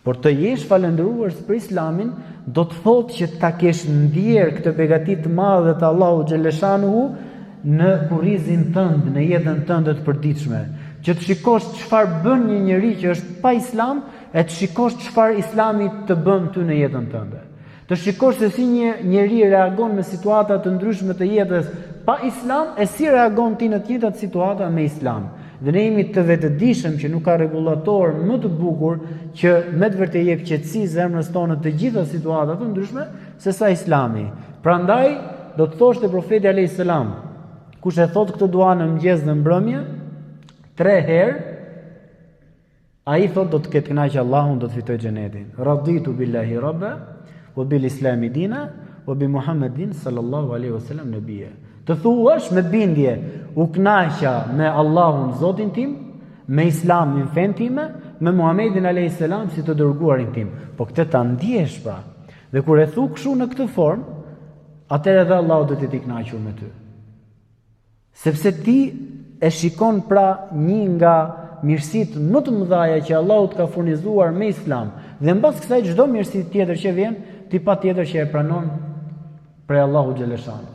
Por të jesh falendëruar për Islamin do të thotë që ta kesh ndjer këtë begati të madhe të Allahu xhaleshanuhu në kurrizin tënd, në jetën tënde të përditshme, që të shikosh çfarë bën një njeri që është pa Islam e të shikosh çfarë Islami të bën ty në jetën tënde. Të shikosh se si një njeri reagon me situata të ndryshme të jetës pa Islam e si reagon ti në të njëjtat situata me Islam. Dhe ne jemi të vetëdijshëm që nuk ka rregullator më të bukur që me të vërtetë jep qetësi zemrës tonë të gjitha situatat të ndryshme se sa Islami. Prandaj do të thoshte profeti alayhis salam, kush e thot këtë dua në mëngjes dhe mbrëmje 3 herë, ai thot do të ketë kënaqë Allahun, do të fitojë xhenetin. Raditu billahi rabba wa bil islami dina wa bi Muhammedin sallallahu alaihi wasallam nabiyya. Të thuash me bindje, u kënaqa me Allahun Zotin tim, me Islamin fen time, me Muhammedin alayhis salam si të dërguarin tim. Po këtë ta ndjesh pra. Dhe kur e thu kështu në këtë formë, atëherë edhe Allahu do të të kënaqur me ty. Sepse ti e shikon pra një nga mirësitë më të mëdha që Allahu të ka furnizuar me Islam, dhe mbas kësaj çdo mirësi tjetër që vjen, ti patjetër që e pranon prej Allahu xhaleshan.